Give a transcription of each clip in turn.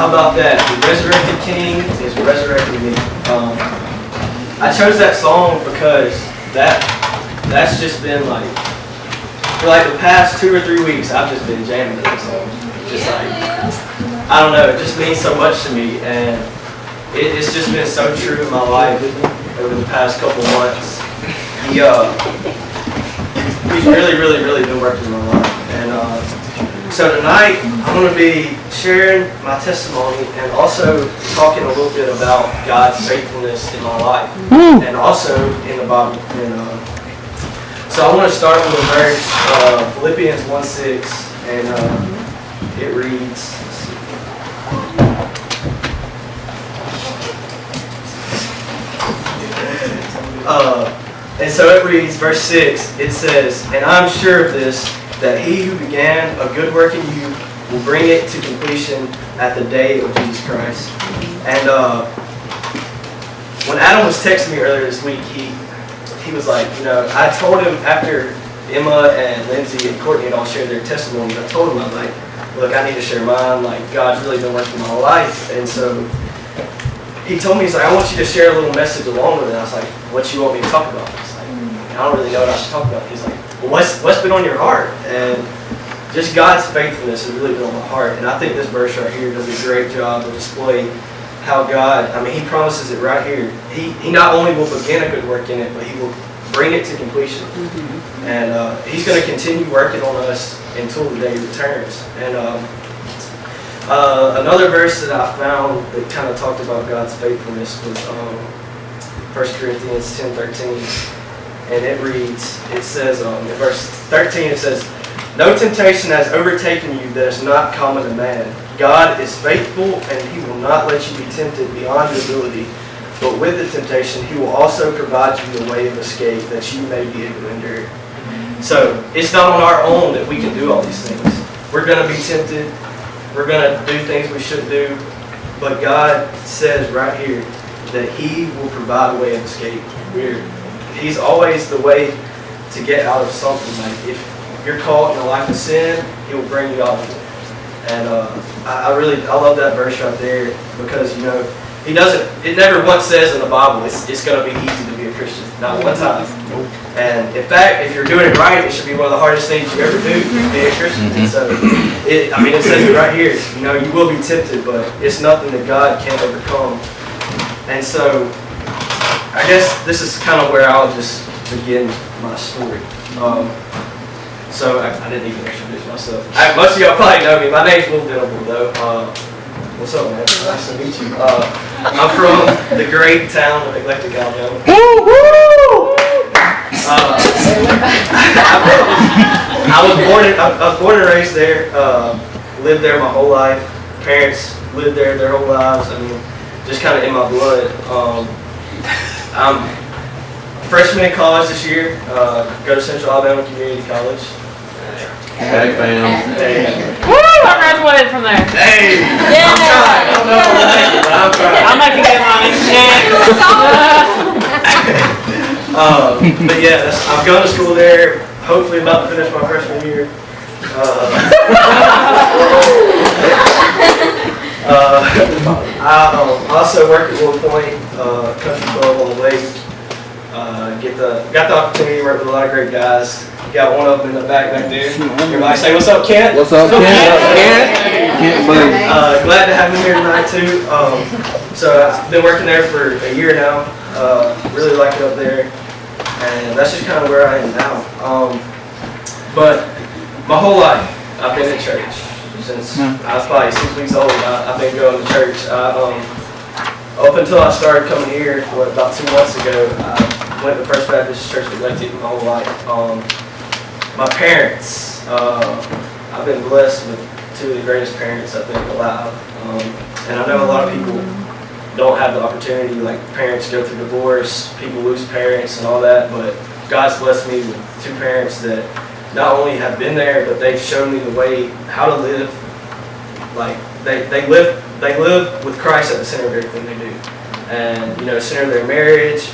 How about that? The resurrected King is resurrecting me. I chose that song because that's just been like, for like the past 2 or 3 weeks, I've just been jamming that song. Just like, I don't know, it just means so much to me, and it's just been so true in my life over the past couple months. He's really been working in my life. And so tonight, I'm going to be sharing my testimony and also talking a little bit about God's faithfulness in my life and also in the Bible. And, so I want to start with a verse, Philippians 1:6, and it reads, and so it reads, verse 6, it says, "And I'm sure of this, that he who began a good work in you will bring it to completion at the day of Jesus Christ." And when Adam was texting me earlier this week, he was like, I told him after Emma and Lindsay and Courtney had all shared their testimonies, I told him, I'm like, look, I need to share mine. Like, God's really been working my life. And so he told me, he's like, I want you to share a little message along with it. And I was like, what you want me to talk about? He's like, I don't really know what I should talk about. He's like, well, what's been on your heart? And just God's faithfulness has really been on my heart. And I think this verse right here does a great job of displaying how God, he promises it right here. He not only will begin a good work in it, but he will bring it to completion. Mm-hmm. And he's going to continue working on us until the day he returns. And another verse that I found that kind of talked about God's faithfulness was 1 Corinthians 10:13. And it reads, it says, in verse 13, it says, "No temptation has overtaken you that is not common to man. God is faithful, and he will not let you be tempted beyond your ability. But with the temptation, he will also provide you the way of escape that you may be able to endure." So it's not on our own that we can do all these things. We're going to be tempted. We're going to do things we shouldn't do. But God says right here that he will provide a way of escape. He's always the way to get out of something. Like if you're caught in a life of sin, he will bring you out of it. And I love that verse right there because he doesn't. It never once says in the Bible it's going to be easy to be a Christian. Not one time. And in fact, if you're doing it right, it should be one of the hardest things you ever do to be a Christian. And so it says it right here. You will be tempted, but it's nothing that God can't overcome. And so I guess this is kind of where I'll just begin my story. So I didn't even introduce myself. Most of y'all probably know me. My name's Will Venable, though. What's up, man? Nice to meet you. I'm from the great town of Eclectic, Alabama. I was born and raised there. Lived there my whole life. Parents lived there their whole lives. Just kind of in my blood. I'm a freshman in college this year. Go to Central Alabama Community College. Hey, fam. Hey. Woo! I graduated from there. Hey! Yeah. I'm trying. I don't know if I'll make it, but I'm trying. I'm making good money. But yeah, I'm going to school there. Hopefully about to finish my freshman year. I also work at Little Point Country Club on the lake. Got the opportunity to work with a lot of great guys. Got one of them in the back there. Everybody say, "What's up, Kent?" What's up, Kent? Kent Blue. Glad to have him here tonight too. So I've been working there for a year now. Really like it up there, and that's just kind of where I am now. But my whole life I've been in church since I was probably 6 weeks old. I've been going to church. Up until I started coming here, about 2 months ago, I went to First Baptist Church of Lake my whole life. My parents, I've been blessed with two of the greatest parents I think alive. And I know a lot of people don't have the opportunity, like parents go through divorce, people lose parents and all that, but God's blessed me with two parents that not only have been there, but they've shown me the way how to live. Like they live with Christ at the center of everything they do, and center of their marriage,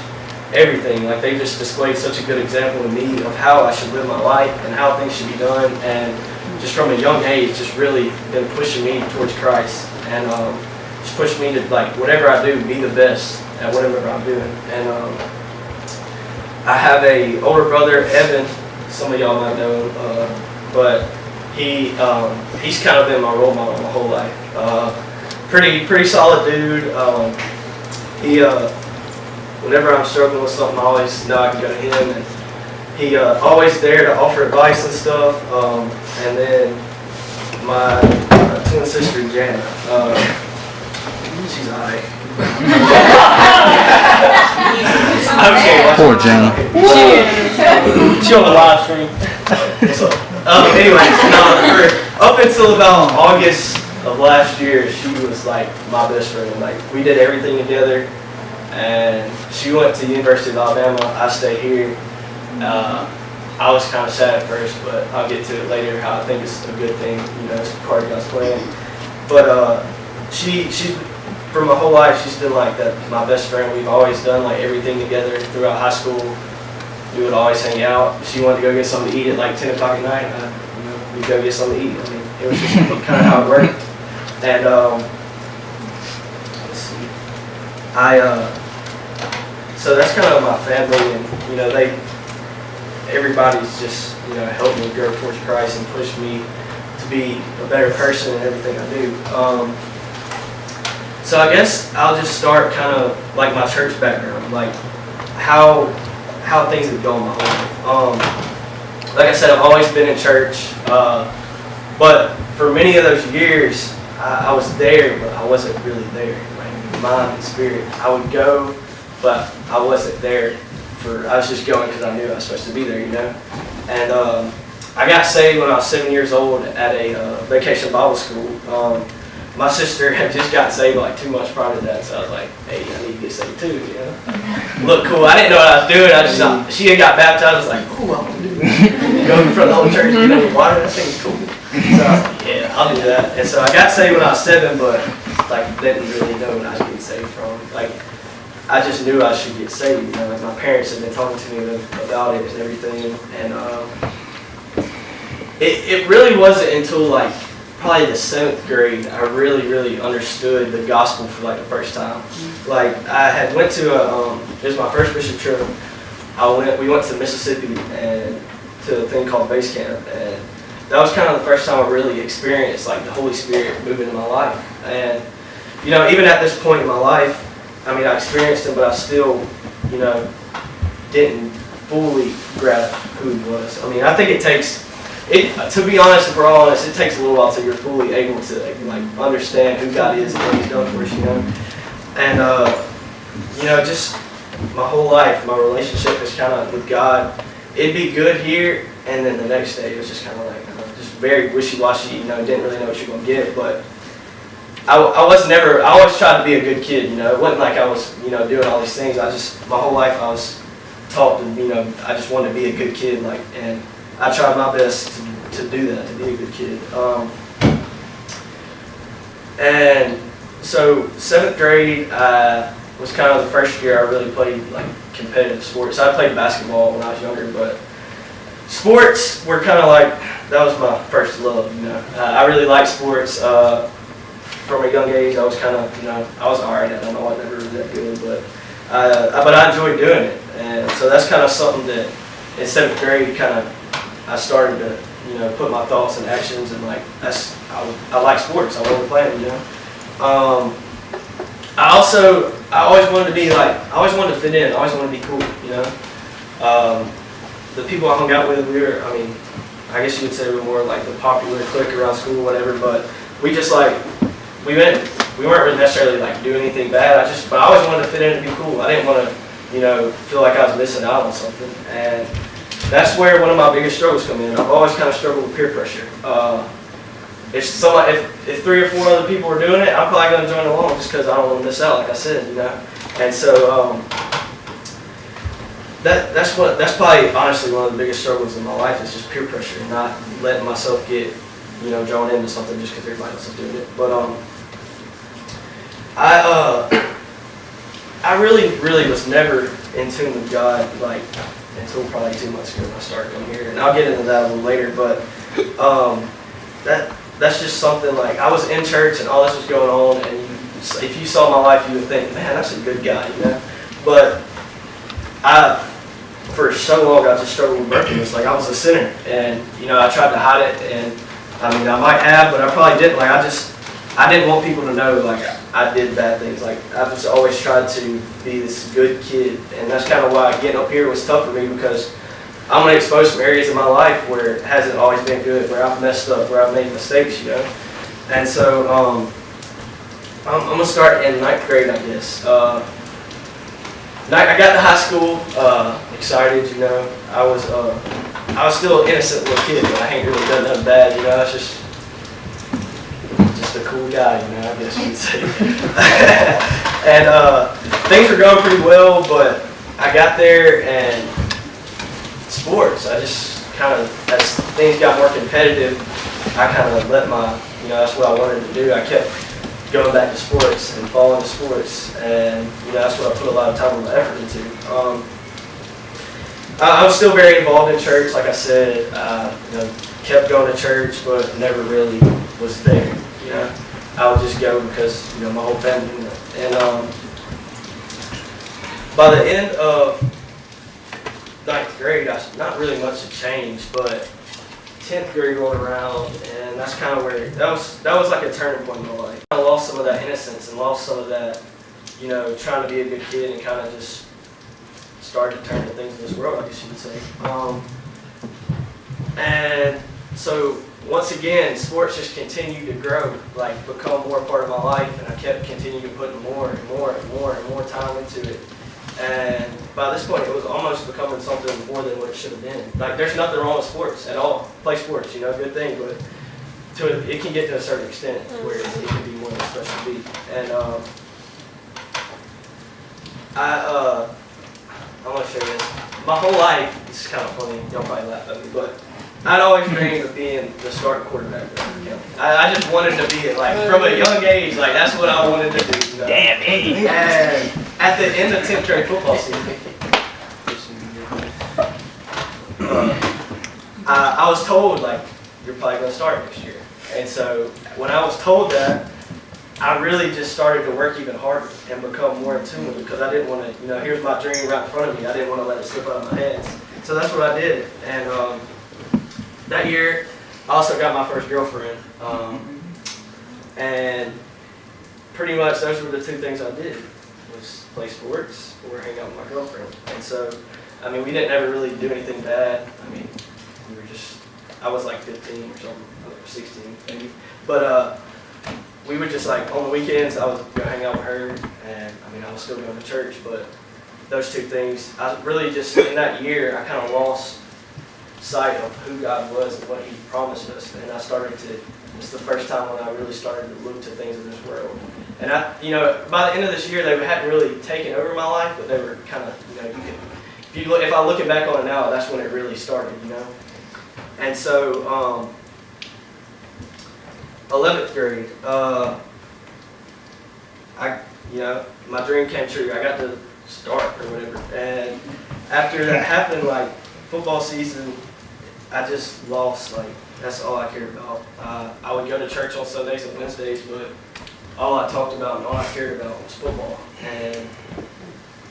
everything. Like they just displayed such a good example to me of how I should live my life and how things should be done, and just from a young age, just really been pushing me towards Christ, and just pushing me to, like, whatever I do, be the best at whatever I'm doing. And I have a older brother, Evan. Some of y'all might know him, but he's kind of been my role model my whole life. Pretty solid dude. Whenever I'm struggling with something, I always know I can go to him, and he always there to offer advice and stuff. And then my twin sister Jana, she's alright. Poor Jana. She on the live stream. Anyways, up until about August of last year, she was like my best friend. Like we did everything together, and she went to the University of Alabama. I stayed here. I was kind of sad at first, but I'll get to it later. How I think it's a good thing, it's part of God's plan. But she's for my whole life, she's been like that. My best friend. We've always done like everything together throughout high school. We would always hang out. She wanted to go get something to eat at like 10 o'clock at night. We'd go get something to eat. I mean, it was just kind of how it worked. And let's see. So that's kind of my family, and everybody's just helped me grow towards Christ and push me to be a better person in everything I do. So I guess I'll just start kind of like my church background, like how things have gone my whole life. Like I said, I've always been in church, but for many of those years, I was there, but I wasn't really there. Like mind and spirit, I would go, but I wasn't there. I was just going because I knew I was supposed to be there, And I got saved when I was 7 years old at a vacation Bible school. My sister had just got saved like 2 months prior to that, so I was like, hey, I need to get saved too, Look cool. I didn't know what I was doing. I just thought, she had got baptized. I was like, ooh, I want to do it. Go in front of the whole church, water, that thing's cool. So I was like, yeah, I'll do that. And so I got saved when I was 7, but like didn't really know what I was getting saved from. Like I just knew I should get saved. Like my parents had been talking to me about it and everything, and it really wasn't until like probably the 7th grade I really understood the gospel for like the first time. Like I had went to it was my first mission trip. We went to Mississippi and to a thing called Base Camp, and that was kind of the first time I really experienced like the Holy Spirit moving in my life. And even at this point in my life, I mean, I experienced him, but I still, didn't fully grasp who he was. I mean, I think it takes, to be honest, if we're all honest, it takes a little while till you're fully able to like understand who God is and what He's done for us, And just my whole life, my relationship is kind of with God. It'd be good here, and then the next day it was just kind of like just very wishy-washy. Didn't really know what you're gonna get, but. I always tried to be a good kid, It wasn't like I was, doing all these things. My whole life I was taught to, I just wanted to be a good kid, and I tried my best to do that, to be a good kid. And so 7th grade was kind of the first year I really played like competitive sports. I played basketball when I was younger, but sports were kind of like, that was my first love, I really liked sports. From a young age, I was kind of, I was alright at them. I wasn't never really that good, but I enjoyed doing it. And So that's kind of something that in 7th grade I started to, put my thoughts and actions, and like I like sports. I love playing, I always wanted to be I always wanted to fit in. I always wanted to be cool, The people I hung out with, I guess you would say we were more like the popular clique around school, whatever, but we just we weren't really necessarily doing anything bad. But I always wanted to fit in and be cool. I didn't want to, feel like I was missing out on something. And that's where one of my biggest struggles come in. I've always kind of struggled with peer pressure. If 3 or 4 other people are doing it, I'm probably going to join along just because I don't want to miss out, like I said, And so that's probably honestly one of the biggest struggles in my life is just peer pressure, not letting myself get drawn into something just because everybody else is doing it. But I really was never in tune with God until probably 2 months ago when I started coming here, and I'll get into that a little later. But that's just something I was in church and all this was going on, and if you saw my life, you would think, man, that's a good guy, But for so long, I just struggled with brokenness. I was a sinner, and I tried to hide it, and I might have, but I probably didn't. I didn't want people to know I did bad things. I just always tried to be this good kid, and that's kind of why getting up here was tough for me, because I'm going to expose some areas of my life where it hasn't always been good, where I've messed up, where I've made mistakes, And so I'm going to start in 9th grade, I guess. I got to high school, excited, I was still an innocent little kid, but I ain't really done nothing bad, I was just a cool guy, I guess you could say. And things were going pretty well, but I got there and sports, I just as things got more competitive, I let that's what I wanted to do. I kept going back to sports and falling to sports, and that's what I put a lot of time and effort into. I was still very involved in church, like I said. Kept going to church, but never really was there. I would just go because my whole family did it. And by the end of 9th grade, not really much had changed, but 10th grade rolled around, and that's kind of where that was like a turning point in my life. I lost some of that innocence and lost some of that, trying to be a good kid, and kind of just started to turn to things in this world, I guess you would say. And so once again, sports just continued to grow, become more a part of my life, and I kept continuing to put more and more and more and more time into it. And by this point, it was almost becoming something more than what it should have been. There's nothing wrong with sports at all. Play sports, good thing, but it can get to a certain extent where it can be more than it's supposed to be. And I want to show you this. My whole life, this is kind of funny, y'all probably laugh at me, but I'd always dreamed of being the starting quarterback. I just wanted to be it, from a young age, that's what I wanted to do. Damn it! And at the end of 10th grade football season, I was told, you're probably going to start next year. And so when I was told that, I really just started to work even harder and become more in tune with it, because I didn't want to, here's my dream right in front of me. I didn't want to let it slip out of my hands. So that's what I did. And that year, I also got my first girlfriend. And pretty much those were the 2 things I did, was play sports or hang out with my girlfriend. And so, we didn't ever really do anything bad. I was 15 or something, 16 maybe. But we would just on the weekends, I would go hang out with her, and I was still going to church, but those 2 things, I really just, in that year, I kind of lost sight of who God was and what He promised us, and I started to, it's the first time when I really started to look to things in this world. And by the end of this year, they hadn't really taken over my life, but they were kind of, if I'm looking back on it now, that's when it really started, And so, 11th grade, my dream came true. I got to start or whatever. And after that happened, football season, I just lost, that's all I cared about. I would go to church on Sundays and Wednesdays, but all I talked about and all I cared about was football. And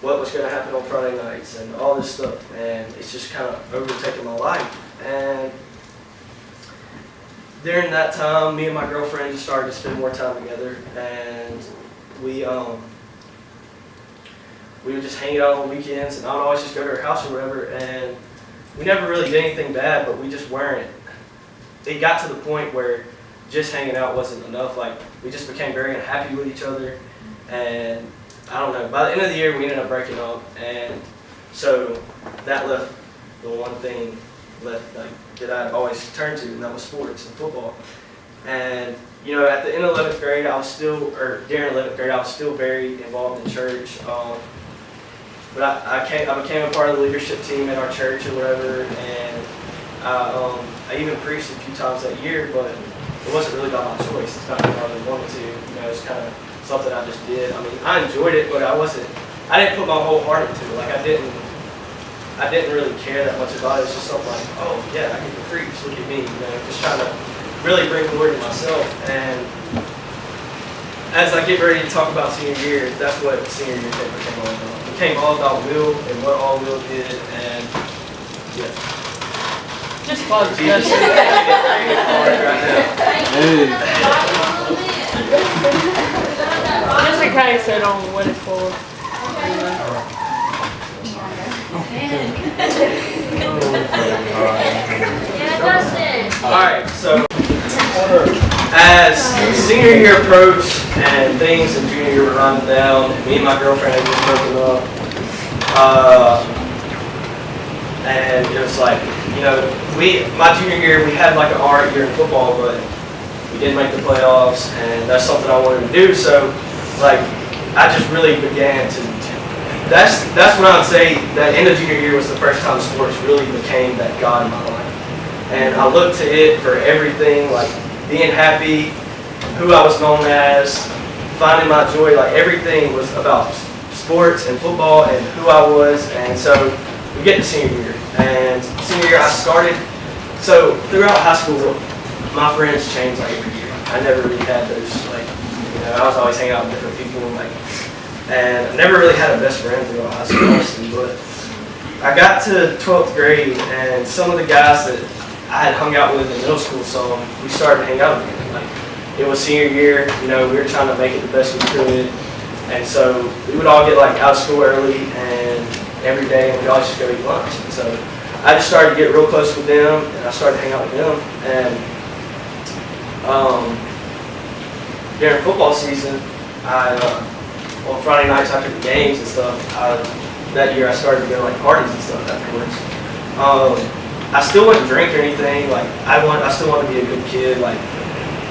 what was going to happen on Friday nights and all this stuff. And it's just kind of overtaken my life. And during that time, me and my girlfriend just started to spend more time together. And we would just hang out on weekends, and I would always just go to her house or whatever. And we never really did anything bad, but we just weren't. It got to the point where just hanging out wasn't enough. Like, we just became very unhappy with each other. And I don't know, by the end of the year, we ended up breaking up. And so that left the one thing left, like, that I'd always turned to, and that was sports and football. And, you know, at the end of 11th grade, during 11th grade, I was still very involved in church. But I became a part of the leadership team at our church or whatever, and I even preached a few times that year, but it wasn't really by my choice. It's not because I really wanted to. You know, it's kind of something I just did. I mean, I enjoyed it, but I didn't put my whole heart into it. Like, I didn't really care that much about it. It's just something like, oh yeah, I get to preach, look at me, you know, just trying to really bring glory to myself. And as I get ready to talk about senior year, that's what senior year became all about. It became all about Will and what all Will did, and yeah. Just fun. Jesus. Just a kind of set on what it's for. Alright, so as senior year approached and things in junior year were running down, and me and my girlfriend had just broken up, and it was like, you know, my junior year, we had like an alright year in football, but we didn't make the playoffs, and that's something I wanted to do. So, like, I just really began to. That's when I would say that end of junior year was the first time sports really became that God in my life, and I looked to it for everything, like being happy, who I was known as, finding my joy. Like, everything was about sports and football and who I was. And so we get to senior year, and senior year I started. So throughout high school, my friends changed like every year. I never really had those, like, you know, I was always hanging out with different people, and I never really had a best friend throughout high school, honestly. But I got to 12th grade, and some of the guys that I had hung out with in middle school, we started to hang out again. Like, it was senior year, you know, we were trying to make it the best we could, and so we would all get like out of school early and every day, and we'd always just go eat lunch. And so I just started to get real close with them, and I started to hang out with them. And during football season, on Friday nights after the games and stuff, that year I started to go to like parties and stuff afterwards. I still wouldn't drink or anything. Like, I still wanted to be a good kid. Like,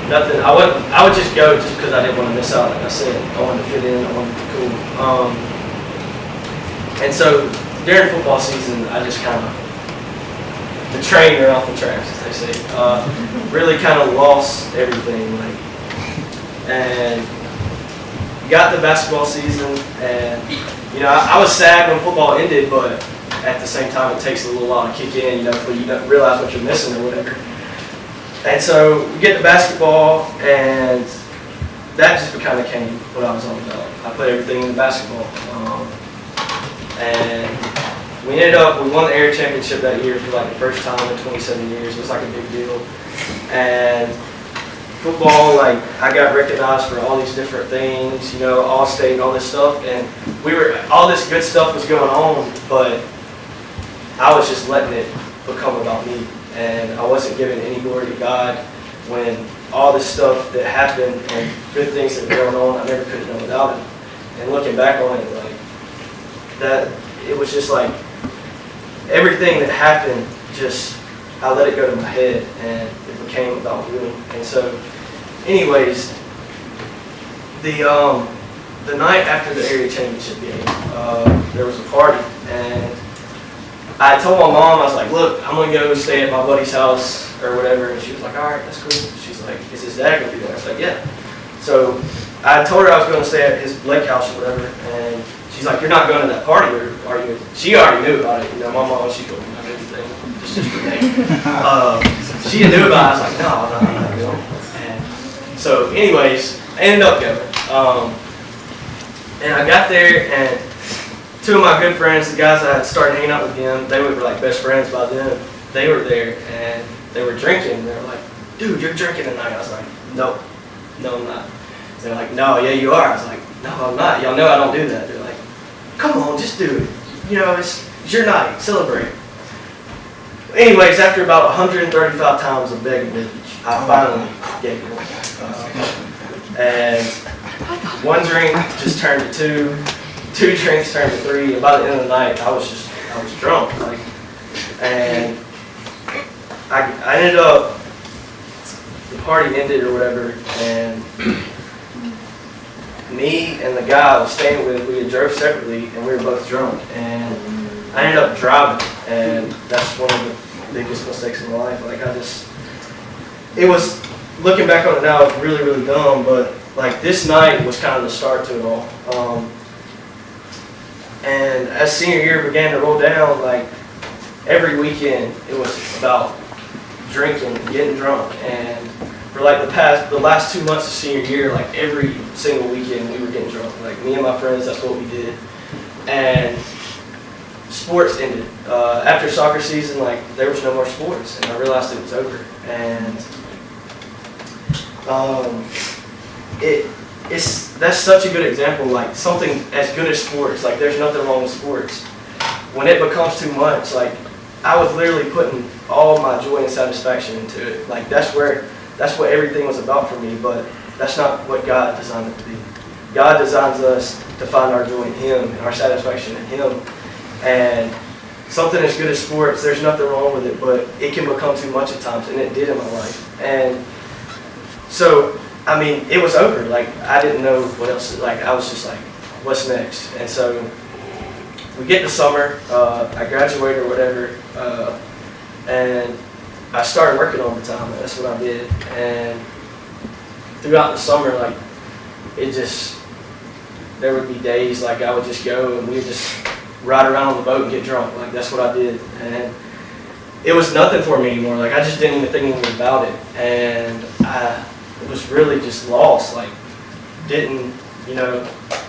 nothing. I would just go just because I didn't want to miss out. Like I said, I wanted to fit in. I wanted to be cool. And so during football season, I just kind of, the train ran off the tracks, as they say. Really kind of lost everything. Like, and got the basketball season, and you know, I was sad when football ended, but at the same time, it takes a little while to kick in, you know, before you don't realize what you're missing or whatever. And so we get to basketball, and that just kind of became what I was all about. I put everything in basketball, and we won the area championship that year for like the first time in 27 years. It was like a big deal. And football, like, I got recognized for all these different things, you know, All-State and all this stuff, and all this good stuff was going on, but I was just letting it become about me, and I wasn't giving any glory to God when all this stuff that happened and good things that were going on, I never could have done without it. And looking back on it, like, that, it was just like, everything that happened, just, I let it go to my head, and it became about Will. And so, anyways, the night after the area championship game, there was a party, and I told my mom, I was like, look, I'm going to go stay at my buddy's house or whatever, and she was like, all right, that's cool. She's like, is his dad going to be there? I was like, yeah. So I told her I was going to stay at his lake house or whatever, and she's like, you're not going to that party, or are you? She already knew about it. You know, my mom, she told me about everything, just for me. She knew about it. I was like, no, I'm not going. And so anyways, I ended up going. And I got there, and two of my good friends, the guys I had started hanging out with them, they were like best friends by then. They were there and they were drinking. They were like, dude, you're drinking tonight. I was like, no, I'm not. They're like, no, yeah, you are. I was like, no, I'm not. Y'all know I don't do that. They're like, come on, just do it. You know, it's your night. Celebrate. Anyways, after about 135 times of begging them, I finally gave it. And one drink just turned to two, two drinks turned to three, and by the end of the night, I was drunk. Like, and I ended up, the party ended or whatever, and me and the guy I was staying with, we had drove separately, and we were both drunk, and I ended up driving, and that's one of the biggest mistakes in my life. Like, it was, looking back on it now, it's really, really dumb, but like this night was kind of the start to it all. And as senior year began to roll down, like every weekend it was about drinking and getting drunk. And for like the last 2 months of senior year, like every single weekend we were getting drunk. Like me and my friends, that's what we did. And sports ended. After soccer season, like there was no more sports, and I realized it was over. And that's such a good example. Like something as good as sports, like there's nothing wrong with sports. When it becomes too much, like I was literally putting all my joy and satisfaction into it. Like that's what everything was about for me. But that's not what God designed it to be. God designs us to find our joy in Him and our satisfaction in Him. And something as good as sports, there's nothing wrong with it, but it can become too much at times, and it did in my life. And so, I mean, it was over. Like, I didn't know what else. Like, I was just like, what's next? And so, we get to summer. I graduate or whatever, and I started working overtime. That's what I did. And throughout the summer, like, there would be days like I would just go and we would just ride around on the boat and get drunk. Like, that's what I did. And it was nothing for me anymore. Like, I just didn't even think anything about it. And I was really just lost. Like,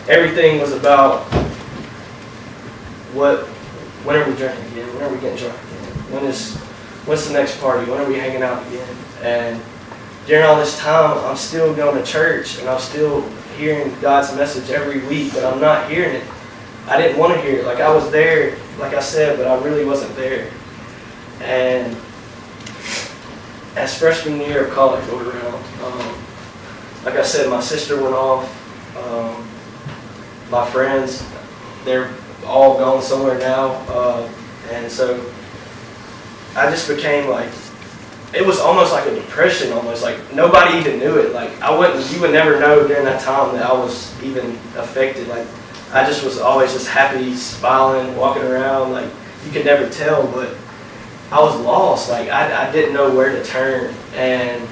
everything was about when are we drinking again? When are we getting drunk again? What's the next party? When are we hanging out again? And during all this time, I'm still going to church and I'm still hearing God's message every week, but I'm not hearing it. I didn't want to hear it. Like, I was there, like I said, but I really wasn't there. And as freshman year of college rolled around, like I said, my sister went off. My friends, they're all gone somewhere now. And so I just became like, it was almost like a depression, almost like nobody even knew it. Like you would never know during that time that I was even affected. Like I just was always just happy, smiling, walking around. Like you could never tell, but I was lost. Like I didn't know where to turn. And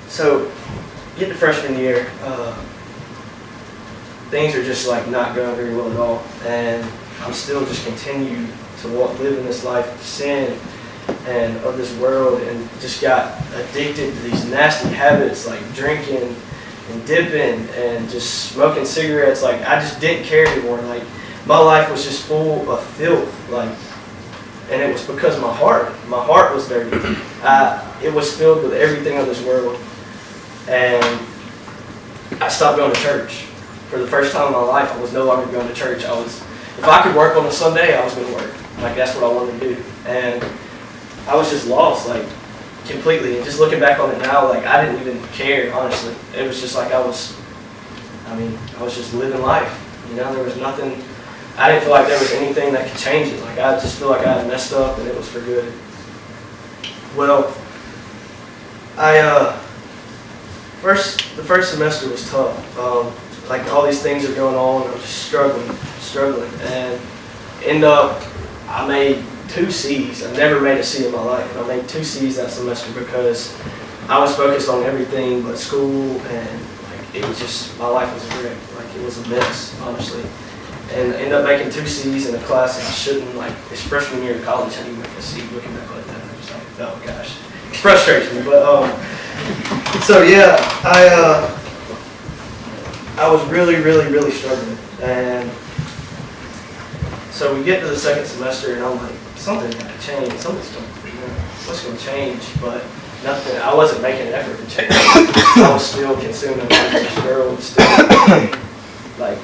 so get to freshman year, things are just like not going very well at all. And I'm still just continue to live in this life of sin and of this world, and just got addicted to these nasty habits like drinking and dipping and just smoking cigarettes. Like I just didn't care anymore. Like my life was just full of filth. Like, and it was because my heart was dirty. It was filled with everything of this world, and I stopped going to church. For the first time in my life, I was no longer going to church. If I could work on a Sunday, I was going to work. Like that's what I wanted to do. And I was just lost, like completely. And just looking back on it now, like I didn't even care, honestly. It was just like I was just living life. You know, there was nothing, I didn't feel like there was anything that could change it. Like I just feel like I had messed up and it was for good. Well, the first semester was tough. Like all these things are going on, I was just struggling, and I made 2 C's. I never made a C in my life, and I made 2 C's that semester because I was focused on everything but school, and like it was just, my life was a wreck. Like it was a mess, honestly. And I ended up making 2 C's in a class that I shouldn't. Like it's freshman year of college, how do you make a C? Looking back like that, I was like, oh gosh, it frustrates me. But so yeah, I was really, really, really struggling. And so we get to the second semester, and I'm like, something's got to change. What's going to change? But nothing. I wasn't making an effort to change. I was still consuming this girl. Still, like,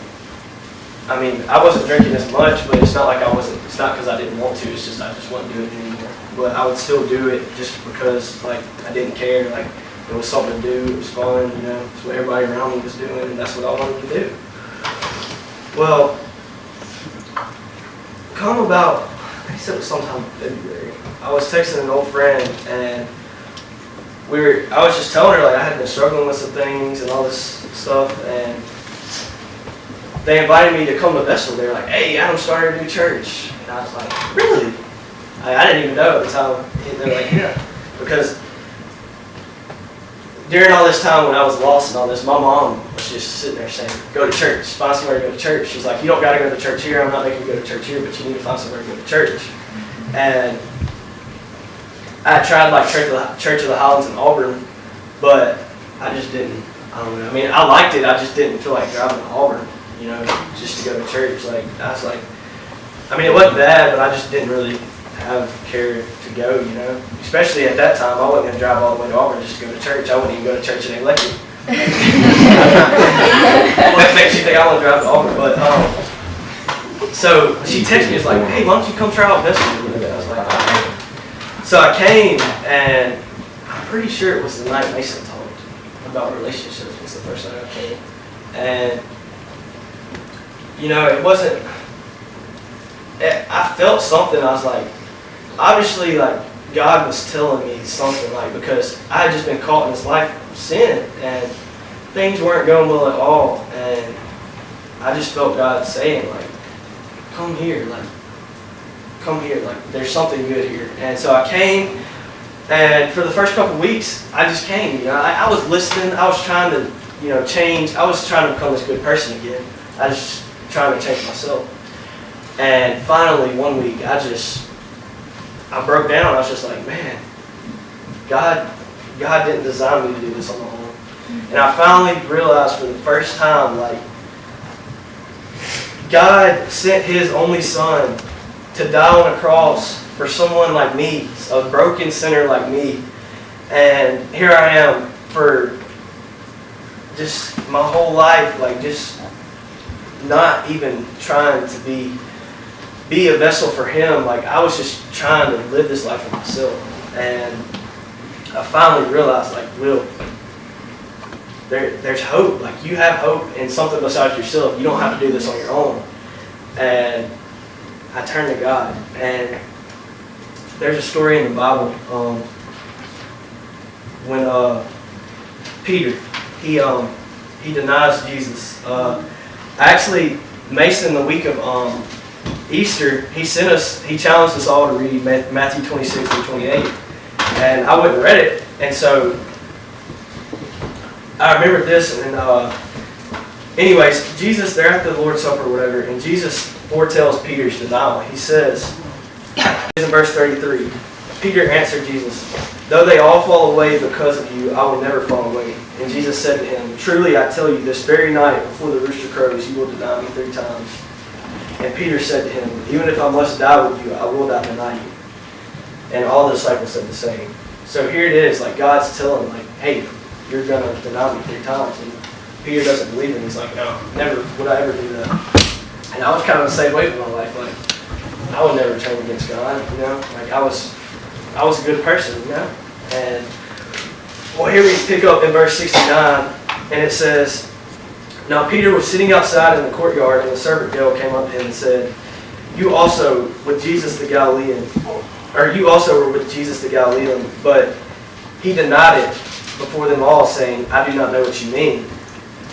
I mean, I wasn't drinking as much, but it's not like I wasn't. It's not because I didn't want to. It's just I just wasn't doing it anymore. But I would still do it just because, like, I didn't care. Like, it was something to do. It was fun. It's what everybody around me was doing, and that's what I wanted to do. Well, come about, I guess it was sometime in February. I was texting an old friend, and I was just telling her, like, I had been struggling with some things and all this stuff, and they invited me to come to Vessel. They were like, hey, Adam started a new church. And I was like, really? I didn't even know at the time. They were like, yeah. Because during all this time when I was lost and all this, my mom was just sitting there saying, go to church, find somewhere to go to church. She's like, you don't got to go to church here. I'm not making you go to church here, but you need to find somewhere to go to church. And I tried like Church of the Highlands in Auburn, but I just didn't. I don't know. I mean, I liked it. I just didn't feel like driving to Auburn, just to go to church. Like, I was like, I mean, it wasn't bad, but I just didn't really care to go, Especially at that time, I wasn't going to drive all the way to Auburn just to go to church. I wouldn't even go to church in Electric. What makes you think I want to drive to Auburn? But, so she texted me, it's like, hey, why don't you come try out Vessel? I was like, all right. So I came, and I'm pretty sure it was the night Mason talked about relationships. It's the first night I came. And, it wasn't, I felt something. I was like, obviously, like, God was telling me something, like, because I had just been caught in this life of sin, and things weren't going well at all, and I just felt God saying, like, come here, like, there's something good here. And so I came, and for the first couple of weeks, I just came, I was listening, I was trying to, change, I was trying to become this good person again. I was just trying to change myself. And finally, one week, I broke down. I was just like, man, God didn't design me to do this on my own. And I finally realized for the first time, like, God sent His only Son to die on a cross for someone like me, a broken sinner like me. And here I am for just my whole life, like, just not even trying to be a vessel for Him. Like, I was just trying to live this life for myself. And I finally realized, like, Will, there's hope. Like, you have hope in something besides yourself. You don't have to do this on your own. And I turned to God. And there's a story in the Bible when Peter, he denies Jesus. Actually, Mason, the week of Easter, he challenged us all to read Matthew 26 through 28. And I wouldn't read it. And so I remembered this. And anyways, Jesus, they're at the Lord's Supper or whatever, and Jesus foretells Peter's denial. He says, in verse 33, Peter answered Jesus, though they all fall away because of you, I will never fall away. And Jesus said to him, truly I tell you, this very night before the rooster crows, you will deny me 3 times. And Peter said to him, even if I must die with you, I will not deny you. And all the disciples said the same. So here it is, like, God's telling him, like, hey, you're going to deny me 3 times. And Peter doesn't believe him. He's like, no, never would I ever do that. And I was kind of the same way with my life. Like, I would never turn against God, Like, I was a good person, And, well, here we pick up in verse 69, and it says, now Peter was sitting outside in the courtyard, and the servant girl came up to him and said, you also were with Jesus the Galilean. But he denied it before them all, saying, I do not know what you mean.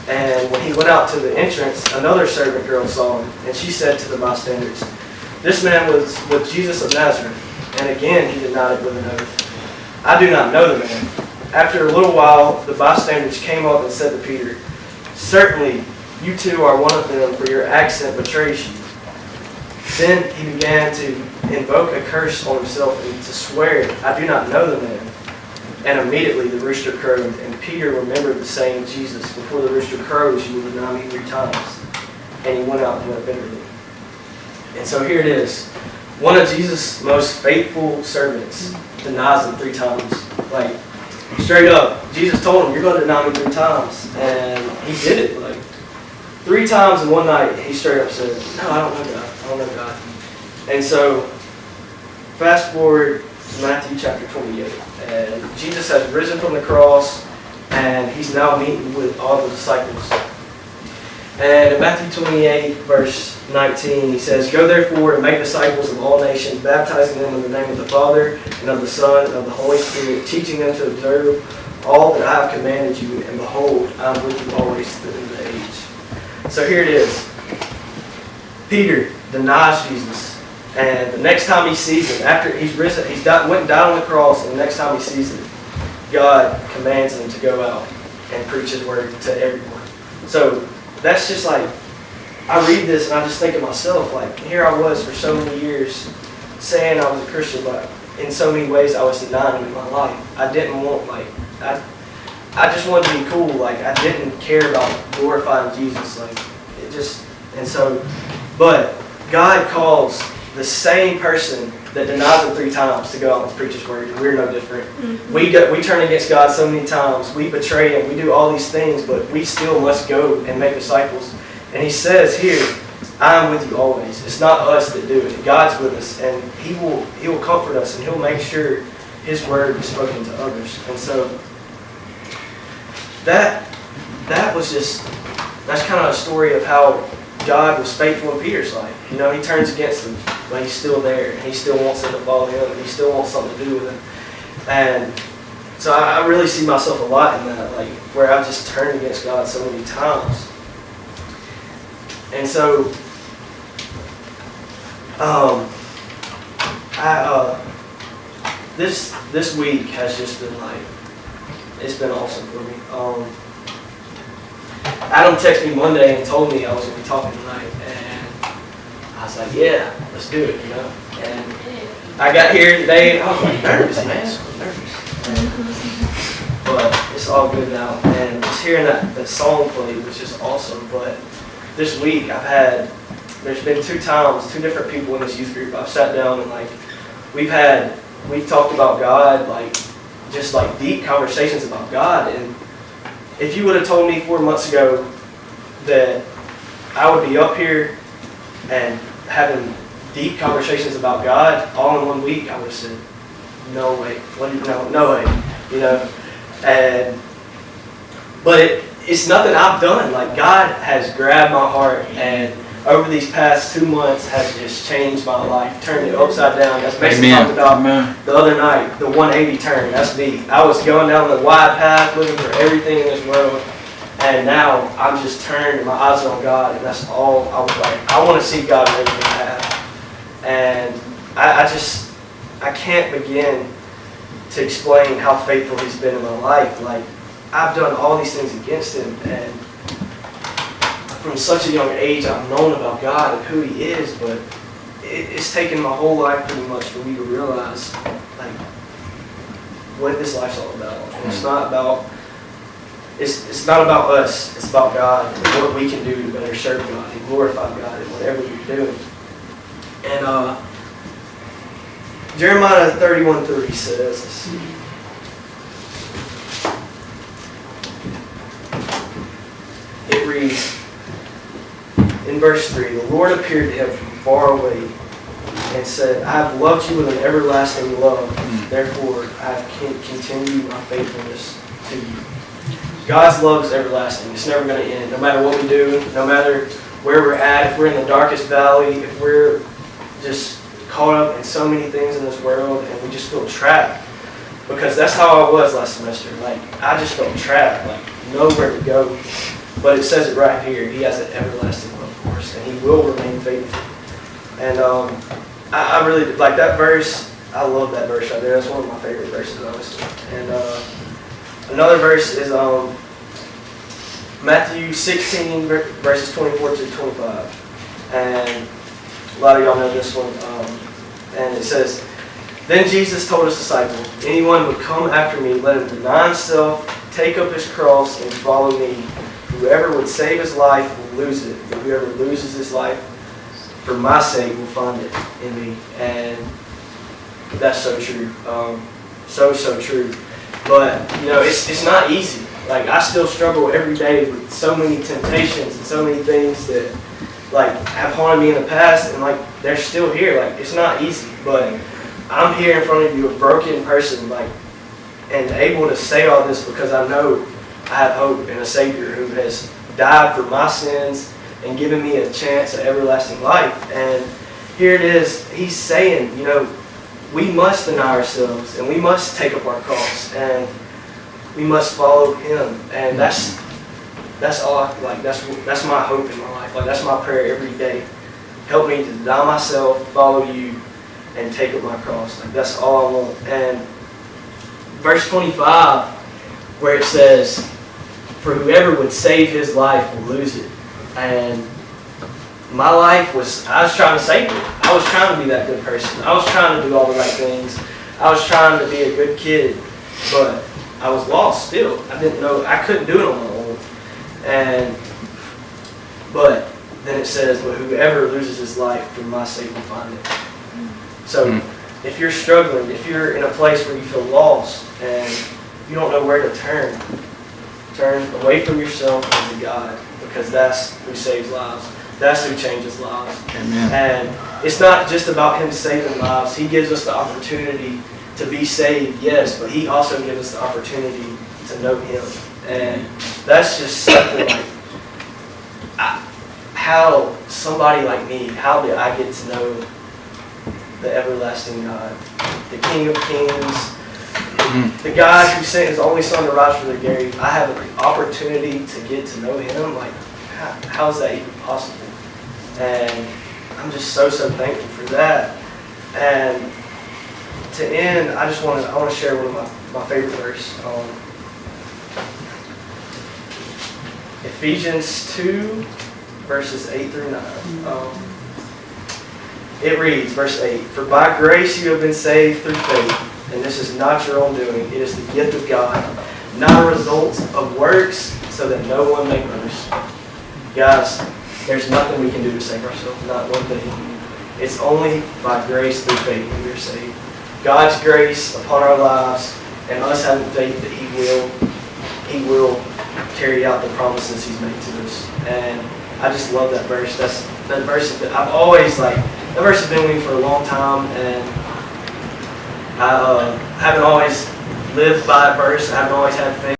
And when he went out to the entrance, another servant girl saw him, and she said to the bystanders, this man was with Jesus of Nazareth. And again he denied it with an oath, I do not know the man. After a little while, the bystanders came up and said to Peter, certainly you too are one of them, for your accent betrays you. Then he began to invoke a curse on himself and to swear, I do not know the man. And immediately the rooster crowed, and Peter remembered the saying, Jesus, before the rooster crows, you will deny me 3 times. And he went out and wept bitterly. And so here it is. One of Jesus' most faithful servants denies him 3 times. Like, straight up, Jesus told him, you're going to deny me 3 times. And he did it. Like, 3 times in one night, he straight up said, no, I don't know God. I don't know God. And so, fast forward to Matthew chapter 28. And Jesus has risen from the cross, and he's now meeting with all the disciples. And in Matthew 28, verse 19, he says, go therefore and make disciples of all nations, baptizing them in the name of the Father, and of the Son, and of the Holy Spirit, teaching them to observe all that I have commanded you, and behold, I am with you always to the end of the age. So here it is. Peter denies Jesus. And the next time he sees him, after he's risen, went and died on the cross, and the next time he sees him, God commands him to go out and preach his word to everyone. So that's just like, I read this and I just think of myself, like, here I was for so many years saying I was a Christian, but in so many ways I was denying him in my life. I didn't want, like, I just wanted to be cool. Like, I didn't care about glorifying Jesus. Like, it just, and so, but God calls the same person that denies him 3 times to go out and preach his word. We're no different. Mm-hmm. We turn against God so many times. We betray him. We do all these things, but we still must go and make disciples. And he says here, I am with you always. It's not us that do it. God's with us, and he will comfort us, and he'll make sure his word is spoken to others. And so that's kind of a story of how God was faithful in Peter's life. You know, he turns against him, but he's still there, and he still wants them to follow him, and he still wants something to do with him. And so I really see myself a lot in that, like, where I've just turned against God so many times. And so, this week has just been like, it's been awesome for me. Adam texted me Monday and told me I was going to be talking tonight, and I was like, yeah, let's do it, you know. And I got here today, and I was like, nervous, man. I'm nervous. But it's all good now, and just hearing that song played was just awesome. But this week there's been 2 times, 2 different people in this youth group I've sat down and like, we've talked about God, like, just like deep conversations about God. And if you would have told me 4 months ago that I would be up here and having deep conversations about God all in 1 week, I would have said, no way, no way, you know. But it's nothing I've done. Like, God has grabbed my heart, and over these past 2 months has just changed my life, turned it upside down. That's basically talked about the other night, the 180 turn. That's me. I was going down the wide path looking for everything in this world, and now I'm just turned and my eyes are on God, and that's all I was like. I want to see God in everything I have. And I can't begin to explain how faithful he's been in my life. Like, I've done all these things against him, and from such a young age I've known about God and who he is, but it's taken my whole life pretty much for me to realize, like, what this life's all about. And it's not about us, it's about God and what we can do to better serve God and glorify God in whatever we're doing. And Jeremiah 31:3 says, let's see. It reads, in verse 3, the Lord appeared to him from far away and said, I have loved you with an everlasting love. Therefore, I have continued my faithfulness to you. God's love is everlasting. It's never going to end. No matter what we do, no matter where we're at, if we're in the darkest valley, if we're just caught up in so many things in this world and we just feel trapped. Because that's how I was last semester. Like, I just felt trapped, like nowhere to go. But it says it right here. He has an everlasting love for us, and he will remain faithful. And I really like that verse. I love that verse right there. That's one of my favorite verses, honestly. And another verse is Matthew 16, verses 24 to 25. And a lot of y'all know this one. And it says, Then Jesus told his disciples, anyone would come after me, let him deny himself, take up his cross, and follow me. Whoever would save his life will lose it, but whoever loses his life for my sake will find it in me. And that's so true. So true. But, it's not easy. Like, I still struggle every day with so many temptations and so many things that, have haunted me in the past, and, they're still here. It's not easy, but I'm here in front of you, a broken person, and able to say all this because I know I have hope in a Savior who has died for my sins and given me a chance at everlasting life. And here it is, he's saying, we must deny ourselves and we must take up our cross and we must follow him. And that's all that's my hope in my life. That's my prayer every day. Help me to deny myself, follow you, and take up my cross. That's all I want. And verse 25, where it says, for whoever would save his life will lose it. And my life I was trying to save it. I was trying to be that good person. I was trying to do all the right things. I was trying to be a good kid. But I was lost still. I didn't know, I couldn't do it on my own. But then it says, but whoever loses his life for my sake will find it. So if you're struggling, if you're in a place where you feel lost and you don't know where to turn away from yourself and to God, because that's who saves lives. That's who changes lives. Amen. And it's not just about him saving lives. He gives us the opportunity to be saved, yes, but he also gives us the opportunity to know him. And that's just something how somebody like me, how did I get to know the everlasting God, the King of Kings, the God who sent his only son to rise from the grave? I have an opportunity to get to know him. How is that even possible? And I'm just so thankful for that. And to end, I want to share one of my favorite verse. Ephesians 2, verses 8 through 9. It reads, verse 8, for by grace you have been saved through faith, and this is not your own doing. It is the gift of God, not a result of works, so that no one may boast. Guys, there's nothing we can do to save ourselves, not one thing. It's only by grace through faith that we are saved. God's grace upon our lives, and us having faith that He will carry out the promises He's made to us. And I just love that verse. That verse that I've always that verse has been with me for a long time, and I haven't always lived by that verse. I haven't always had faith.